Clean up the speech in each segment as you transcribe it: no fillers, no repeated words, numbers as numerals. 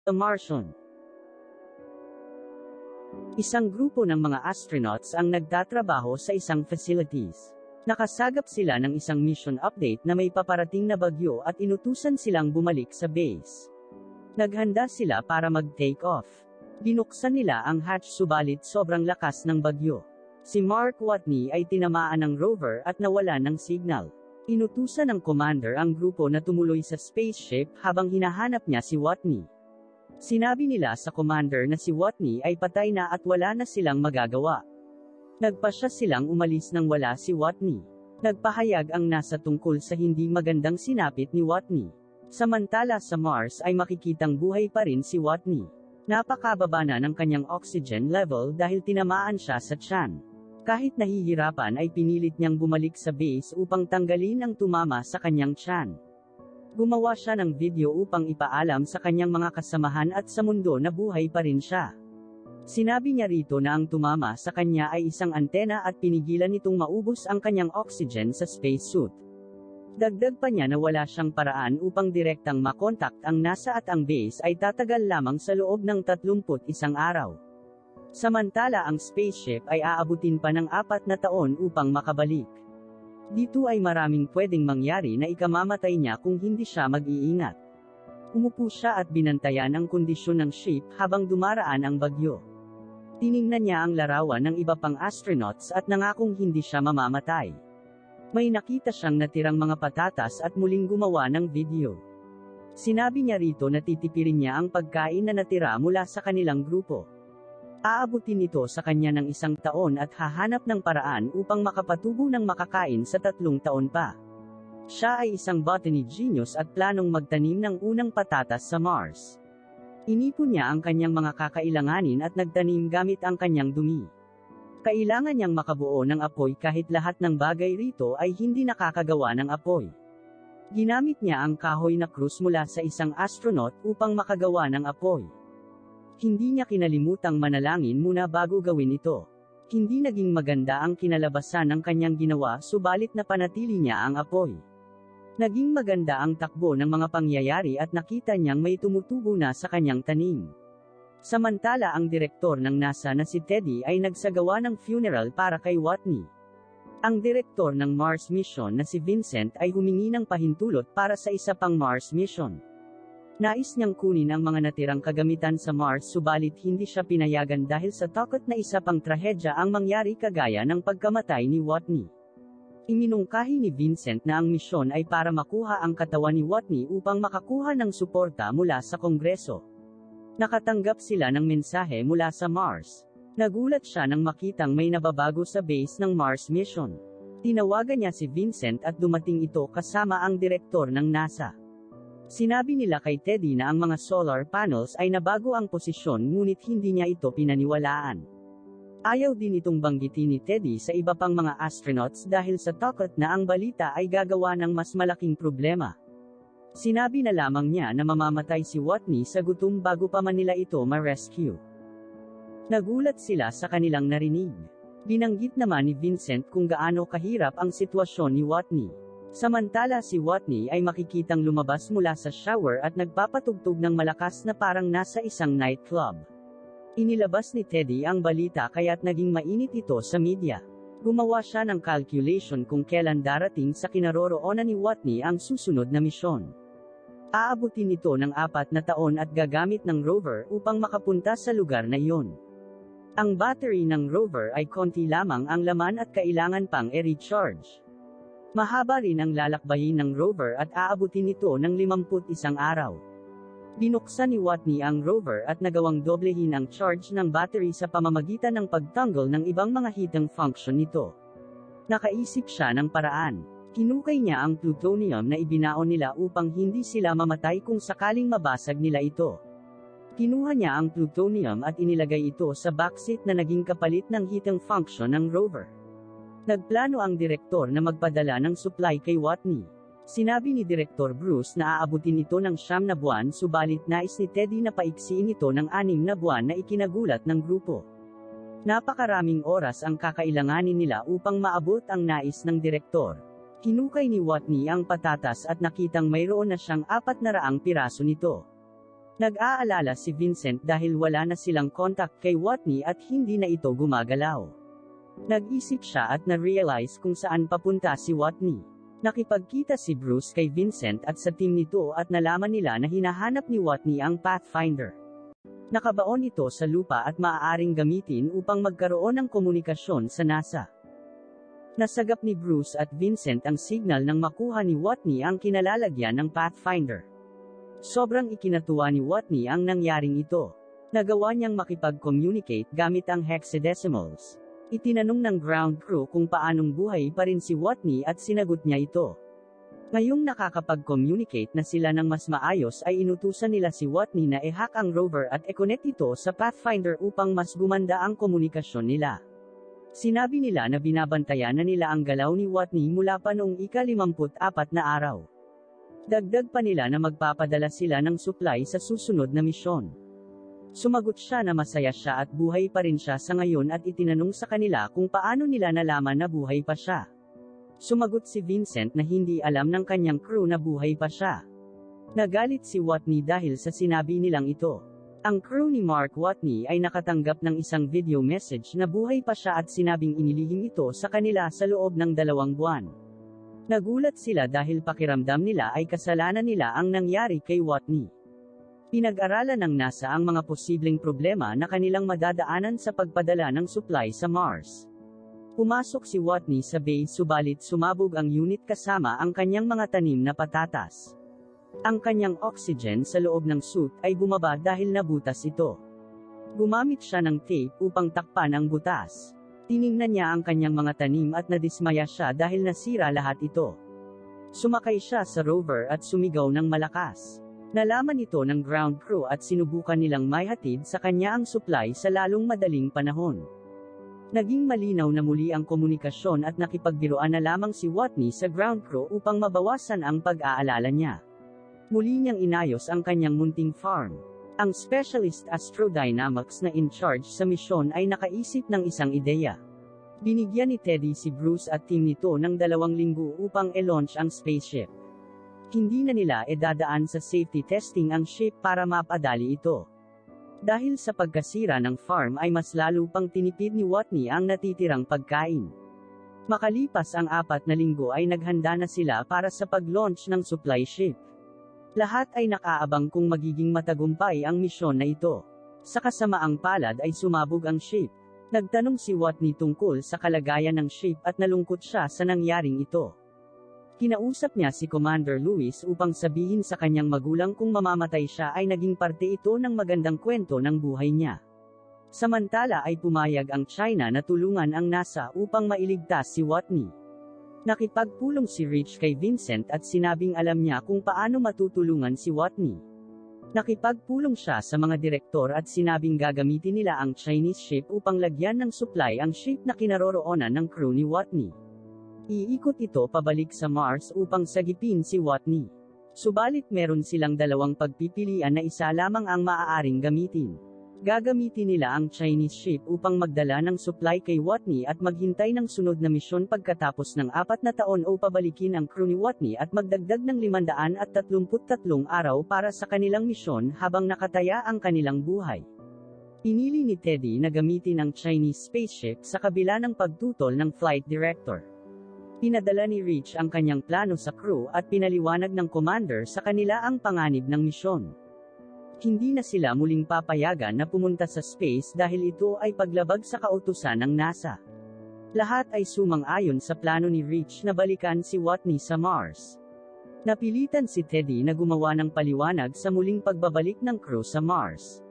The Martian. Isang grupo ng mga astronauts ang nagtatrabaho sa isang facilities. Nakasagap sila ng isang mission update na may paparating na bagyo at inutusan silang bumalik sa base. Naghanda sila para mag-take off. Binuksan nila ang hatch subalit sobrang lakas ng bagyo. Si Mark Watney ay tinamaan ng rover at nawala ng signal. Inutusan ng commander ang grupo na tumuloy sa spaceship habang hinahanap niya si Watney. Sinabi nila sa commander na si Watney ay patay na at wala na silang magagawa. Nagpasya silang umalis nang wala si Watney. Nagpahayag ang NASA tungkol sa hindi magandang sinapit ni Watney. Samantala sa Mars ay makikitang buhay pa rin si Watney. Napakababa na ng kanyang oxygen level dahil tinamaan siya sa tiyan. Kahit nahihirapan ay pinilit niyang bumalik sa base upang tanggalin ang tumama sa kanyang tiyan. Gumawa siya ng video upang ipaalam sa kanyang mga kasamahan at sa mundo na buhay pa rin siya. Sinabi niya rito na ang tumama sa kanya ay isang antena at pinigilan nitong maubos ang kanyang oxygen sa spacesuit. Dagdag pa niya na wala siyang paraan upang direktang makontakt ang NASA at ang base ay tatagal lamang sa loob ng 31 araw. Samantala ang spaceship ay aabutin pa ng 4 na taon upang makabalik. Dito ay maraming pwedeng mangyari na ikamamatay niya kung hindi siya mag-iingat. Umupo siya at binantayan ang kondisyon ng ship habang dumaraan ang bagyo. Tiningnan niya ang larawan ng iba pang astronauts at nangakong hindi siya mamamatay. May nakita siyang natirang mga patatas at muling gumawa ng video. Sinabi niya rito na titipirin niya ang pagkain na natira mula sa kanilang grupo. Aabutin ito sa kanya ng 1 taon at hahanap ng paraan upang makapatubo ng makakain sa 3 taon pa. Siya ay isang botany genius at planong magtanim ng unang patatas sa Mars. Inipon niya ang kanyang mga kakailanganin at nagtanim gamit ang kanyang dumi. Kailangan niyang makabuo ng apoy kahit lahat ng bagay rito ay hindi nakakagawa ng apoy. Ginamit niya ang kahoy na krus mula sa isang astronaut upang makagawa ng apoy. Hindi niya kinalimutang manalangin muna bago gawin ito. Hindi naging maganda ang kinalabasan ng kanyang ginawa subalit napanatili niya ang apoy. Naging maganda ang takbo ng mga pangyayari at nakita niyang may tumutubo na sa kanyang tanim. Samantala ang direktor ng NASA na si Teddy ay nagsagawa ng funeral para kay Watney. Ang direktor ng Mars mission na si Vincent ay humingi ng pahintulot para sa isa pang Mars mission. Nais niyang kunin ang mga natirang kagamitan sa Mars subalit hindi siya pinayagan dahil sa takot na isa pang trahedya ang mangyari kagaya ng pagkamatay ni Watney. Iminungkahi ni Vincent na ang misyon ay para makuha ang katawan ni Watney upang makakuha ng suporta mula sa Kongreso. Nakatanggap sila ng mensahe mula sa Mars. Nagulat siya nang makitang may nababago sa base ng Mars mission. Tinawagan niya si Vincent at dumating ito kasama ang direktor ng NASA. Sinabi nila kay Teddy na ang mga solar panels ay nabago ang posisyon ngunit hindi niya ito pinaniwalaan. Ayaw din itong banggitin ni Teddy sa iba pang mga astronauts dahil sa takot na ang balita ay gagawa ng mas malaking problema. Sinabi na lamang niya na mamamatay si Watney sa gutom bago pa man nila ito ma-rescue. Nagulat sila sa kanilang narinig. Binanggit naman ni Vincent kung gaano kahirap ang sitwasyon ni Watney. Samantala si Watney ay makikitang lumabas mula sa shower at nagpapatugtog ng malakas na parang nasa isang nightclub. Inilabas ni Teddy ang balita kaya't naging mainit ito sa media. Gumawa siya ng calculation kung kailan darating sa kinaroroonan ni Watney ang susunod na misyon. Aabutin ito ng 4 na taon at gagamit ng rover upang makapunta sa lugar na iyon. Ang battery ng rover ay konti lamang ang laman at kailangan pang i-recharge. Mahaba rin ang lalakbayin ng rover at aabutin ito ng 51 araw. Binuksan ni Watney ang rover at nagawang doblehin ang charge ng battery sa pamamagitan ng pagtanggol ng ibang mga hidden function nito. Nakaisip siya ng paraan. Hinukay niya ang plutonium na ibinaon nila upang hindi sila mamatay kung sakaling mabasag nila ito. Kinuha niya ang plutonium at inilagay ito sa backseat na naging kapalit ng hidden function ng rover. Nagplano ang direktor na magpadala ng supply kay Watney. Sinabi ni Direktor Bruce na aabutin ito ng 9 na buwan subalit nais ni Teddy na paiksiin ito ng 6 na buwan na ikinagulat ng grupo. Napakaraming oras ang kakailanganin nila upang maabot ang nais ng direktor. Hinukay ni Watney ang patatas at nakitang mayroon na siyang 400 piraso nito. Nag-aalala si Vincent dahil wala na silang contact kay Watney at hindi na ito gumagalaw. Nag-isip siya at na-realize kung saan papunta si Watney. Nakipagkita si Bruce kay Vincent at sa team nito at nalaman nila na hinahanap ni Watney ang Pathfinder. Nakabaon ito sa lupa at maaaring gamitin upang magkaroon ng komunikasyon sa NASA. Nasagap ni Bruce at Vincent ang signal nang makuha ni Watney ang kinalalagyan ng Pathfinder. Sobrang ikinatuwa ni Watney ang nangyaring ito. Nagawa niyang makipag-communicate gamit ang hexadecimals. Itinanong ng ground crew kung paanong buhay pa rin si Watney at sinagot niya ito. Ngayong nakakapag-communicate na sila ng mas maayos ay inutusan nila si Watney na i-hack ang rover at i-connect ito sa Pathfinder upang mas gumanda ang komunikasyon nila. Sinabi nila na binabantayan na nila ang galaw ni Watney mula pa noong ika-54 na araw. Dagdag pa nila na magpapadala sila ng supply sa susunod na misyon. Sumagot siya na masaya siya at buhay pa rin siya sa ngayon at itinanong sa kanila kung paano nila nalaman na buhay pa siya. Sumagot si Vincent na hindi alam ng kanyang crew na buhay pa siya. Nagalit si Watney dahil sa sinabi nilang ito. Ang crew ni Mark Watney ay nakatanggap ng isang video message na buhay pa siya at sinabing inilihim ito sa kanila sa loob ng 2 buwan. Nagulat sila dahil pakiramdam nila ay kasalanan nila ang nangyari kay Watney. Pinag-aralan ng NASA ang mga posibleng problema na kanilang madadaanan sa pagpadala ng supply sa Mars. Pumasok si Watney sa base subalit sumabog ang unit kasama ang kanyang mga tanim na patatas. Ang kanyang oxygen sa loob ng suit ay bumaba dahil nabutas ito. Gumamit siya ng tape upang takpan ang butas. Tiningnan niya ang kanyang mga tanim at nadismaya siya dahil nasira lahat ito. Sumakay siya sa rover at sumigaw ng malakas. Nalaman ito ng ground crew at sinubukan nilang maihatid sa kanya ang supply sa lalong madaling panahon. Naging malinaw na muli ang komunikasyon at nakipagbiruan na lamang si Watney sa ground crew upang mabawasan ang pag-aalala niya. Muli niyang inayos ang kanyang munting farm. Ang specialist astrodynamics na in charge sa misyon ay nakaisip ng isang ideya. Binigyan ni Teddy si Bruce at team nito ng 2 linggo upang i-launch ang spaceship. Hindi na nila dadaan sa safety testing ang ship para mapadali ito. Dahil sa pagkasira ng farm ay mas lalo pang tinipid ni Watney ang natitirang pagkain. Makalipas ang 4 na linggo ay naghanda na sila para sa pag-launch ng supply ship. Lahat ay nakaabang kung magiging matagumpay ang misyon na ito. Sa kasamaang palad ay sumabog ang ship. Nagtanong si Watney tungkol sa kalagayan ng ship at nalungkot siya sa nangyaring ito. Kinausap niya si Commander Lewis upang sabihin sa kanyang magulang kung mamamatay siya ay naging parte ito ng magandang kwento ng buhay niya. Samantala ay pumayag ang China na tulungan ang NASA upang mailigtas si Watney. Nakipagpulong si Rich kay Vincent at sinabing alam niya kung paano matutulungan si Watney. Nakipagpulong siya sa mga direktor at sinabing gagamitin nila ang Chinese ship upang lagyan ng supply ang ship na kinaroroonan ng crew ni Watney. Iikot ito pabalik sa Mars upang sagipin si Watney. Subalit meron silang 2 pagpipilian na isa lamang ang maaaring gamitin. Gagamitin nila ang Chinese ship upang magdala ng supply kay Watney at maghintay ng sunod na misyon pagkatapos ng 4 na taon o pabalikin ang crew ni Watney at magdagdag ng 533 araw para sa kanilang misyon habang nakataya ang kanilang buhay. Pinili ni Teddy na gamitin ang Chinese spaceship sa kabila ng pagtutol ng flight director. Pinadala ni Rich ang kanyang plano sa crew at pinaliwanag ng commander sa kanila ang panganib ng misyon. Hindi na sila muling papayagan na pumunta sa space dahil ito ay paglabag sa kautusan ng NASA. Lahat ay sumang-ayon sa plano ni Rich na balikan si Watney sa Mars. Napilitan si Teddy na gumawa ng paliwanag sa muling pagbabalik ng crew sa Mars.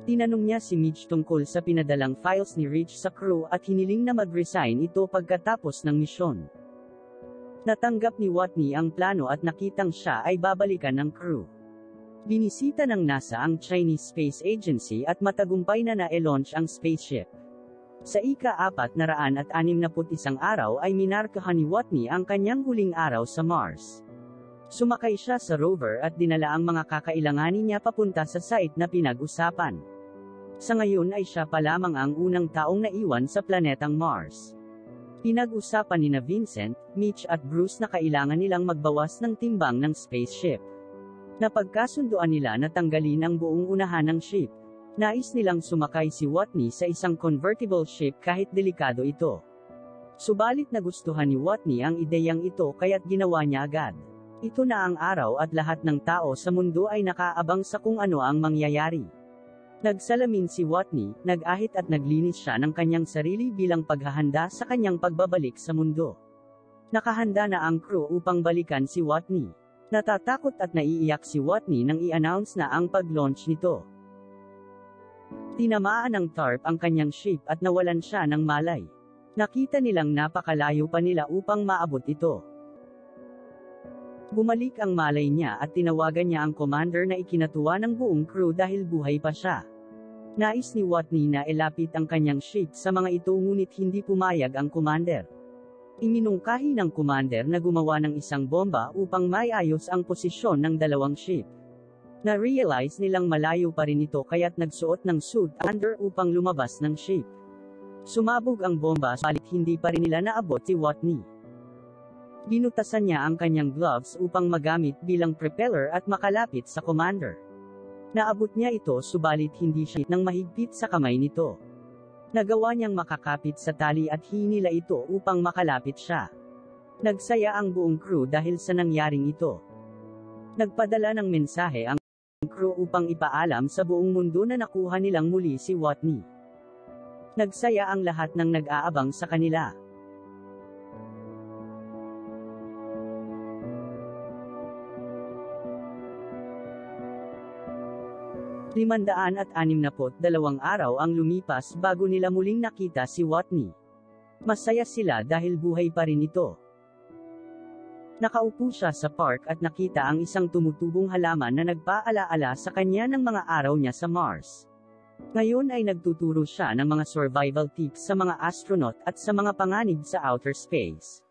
Tinanong niya si Mitch tungkol sa pinadalang files ni Rich sa crew at hiniling na mag-resign ito pagkatapos ng misyon. Natanggap ni Watney ang plano at nakitang siya ay babalikan ng crew. Binisita ng NASA ang Chinese Space Agency at matagumpay na na-launch ang spaceship. Sa ika-461 araw ay minarkahan ni Watney ang kanyang huling araw sa Mars. Sumakay siya sa rover at dinala ang mga kakailanganin niya papunta sa site na pinag-usapan. Sa ngayon ay siya pa lamang ang unang taong naiwan sa planetang Mars. Pinag-usapan ni Vincent, Mitch at Bruce na kailangan nilang magbawas ng timbang ng spaceship. Napagkasunduan nila na tanggalin ang buong unahan ng ship. Nais nilang sumakay si Watney sa isang convertible ship kahit delikado ito. Subalit nagustuhan ni Watney ang ideyang ito kaya't ginawa niya agad. Ito na ang araw at lahat ng tao sa mundo ay nakaabang sa kung ano ang mangyayari. Nagsalamin si Watney, nag-ahit at naglinis siya ng kanyang sarili bilang paghahanda sa kanyang pagbabalik sa mundo. Nakahanda na ang crew upang balikan si Watney. Natatakot at naiiyak si Watney nang i-announce na ang pag-launch nito. Tinamaan ng tarp ang kanyang ship at nawalan siya ng malay. Nakita nilang napakalayo pa nila upang maabot ito. Bumalik ang malay niya at tinawagan niya ang commander na ikinatuwa ng buong crew dahil buhay pa siya. Nais ni Watney na ilapit ang kanyang ship sa mga ito ngunit hindi pumayag ang commander. Iminungkahi ng commander na gumawa ng isang bomba upang maiayos ang posisyon ng dalawang ship. Na-realize nilang malayo pa rin ito kaya't nagsuot ng suit under upang lumabas ng ship. Sumabog ang bomba subalit hindi pa rin nila naabot si Watney. Binutasan niya ang kanyang gloves upang magamit bilang propeller at makalapit sa commander. Naabot niya ito subalit hindi siya nang mahigpit sa kamay nito. Nagawa niyang makakapit sa tali at hinila ito upang makalapit siya. Nagsaya ang buong crew dahil sa nangyaring ito. Nagpadala ng mensahe ang crew upang ipaalam sa buong mundo na nakuha nilang muli si Watney. Nagsaya ang lahat ng nag-aabang sa kanila. Limandaan at 62 araw ang lumipas bago nila muling nakita si Watney. Masaya sila dahil buhay pa rin ito. Nakaupo siya sa park at nakita ang isang tumutubong halaman na nagpaalaala sa kanya ng mga araw niya sa Mars. Ngayon ay nagtuturo siya ng mga survival tips sa mga astronaut at sa mga panganib sa outer space.